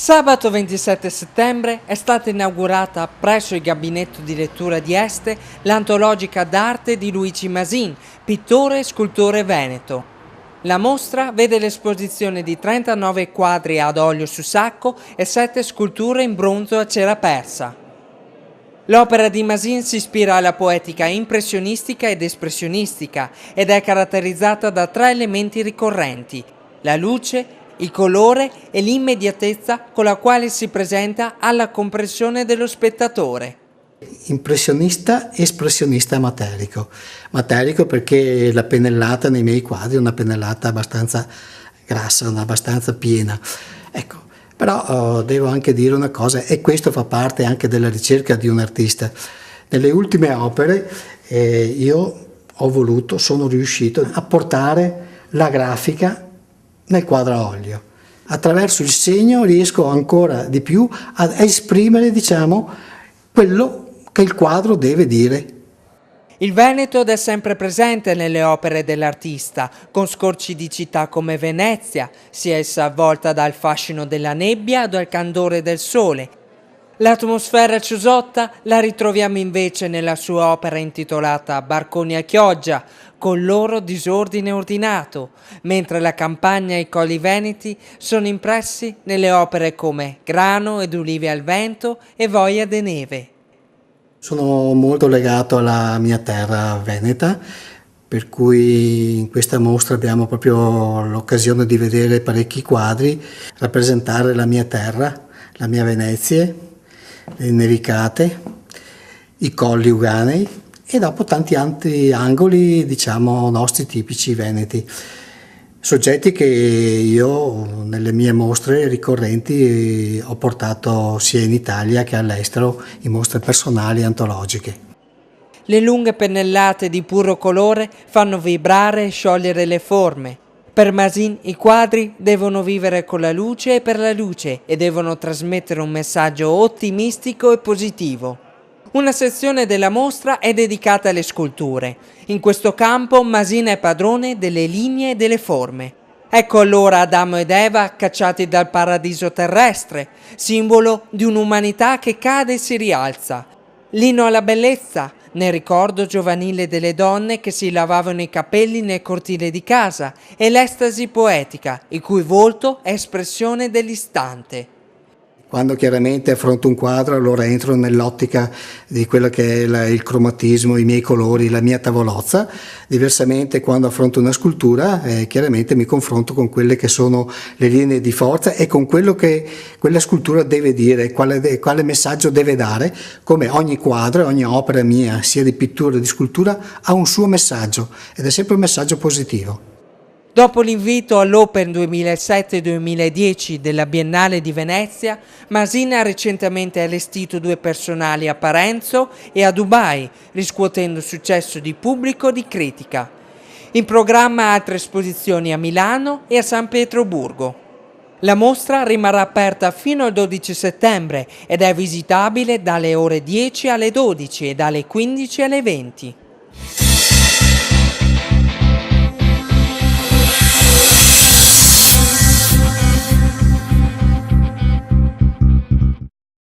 Sabato 27 settembre è stata inaugurata presso il gabinetto di lettura di Este l'antologica d'arte di Luigi Masin, pittore e scultore veneto. La mostra vede l'esposizione di 39 quadri ad olio su sacco e 7 sculture in bronzo a cera persa. L'opera di Masin si ispira alla poetica impressionistica ed espressionistica ed è caratterizzata da 3 elementi ricorrenti: la luce, il colore e l'immediatezza con la quale si presenta alla comprensione dello spettatore. Impressionista, espressionista materico. Materico perché la pennellata nei miei quadri è una pennellata abbastanza grassa, abbastanza piena. Ecco, però devo anche dire una cosa, e questo fa parte anche della ricerca di un artista. Nelle ultime opere sono riuscito a portare la grafica nel quadro a olio. Attraverso il segno riesco ancora di più a esprimere, quello che il quadro deve dire. Il Veneto è sempre presente nelle opere dell'artista, con scorci di città come Venezia, sia essa avvolta dal fascino della nebbia o dal candore del sole. L'atmosfera ciosotta la ritroviamo invece nella sua opera intitolata Barconi a Chioggia, con loro disordine ordinato, mentre la campagna e i colli veneti sono impressi nelle opere come Grano ed Ulive al vento e Voglia de neve. Sono molto legato alla mia terra veneta, per cui in questa mostra abbiamo proprio l'occasione di vedere parecchi quadri, rappresentare la mia terra, la mia Venezia, le nevicate, i colli uganei e dopo tanti altri angoli, nostri tipici veneti. Soggetti che io nelle mie mostre ricorrenti ho portato sia in Italia che all'estero in mostre personali e antologiche. Le lunghe pennellate di puro colore fanno vibrare e sciogliere le forme. Per Masin i quadri devono vivere con la luce e per la luce e devono trasmettere un messaggio ottimistico e positivo. Una sezione della mostra è dedicata alle sculture. In questo campo Masin è padrone delle linee e delle forme. Ecco allora Adamo ed Eva cacciati dal paradiso terrestre, simbolo di un'umanità che cade e si rialza. L'inno alla bellezza, nel ricordo giovanile delle donne che si lavavano i capelli nel cortile di casa, e l'estasi poetica, il cui volto è espressione dell'istante. Quando chiaramente affronto un quadro, allora entro nell'ottica di quello che è il cromatismo, i miei colori, la mia tavolozza. Diversamente quando affronto una scultura, chiaramente mi confronto con quelle che sono le linee di forza e con quello che quella scultura deve dire, quale messaggio deve dare, come ogni quadro, ogni opera mia, sia di pittura che di scultura, ha un suo messaggio ed è sempre un messaggio positivo. Dopo l'invito all'Open 2007-2010 della Biennale di Venezia, Masin ha recentemente allestito 2 personali a Parenzo e a Dubai, riscuotendo successo di pubblico e di critica. In programma altre esposizioni a Milano e a San Pietroburgo. La mostra rimarrà aperta fino al 12 settembre ed è visitabile dalle ore 10 alle 12 e dalle 15 alle 20.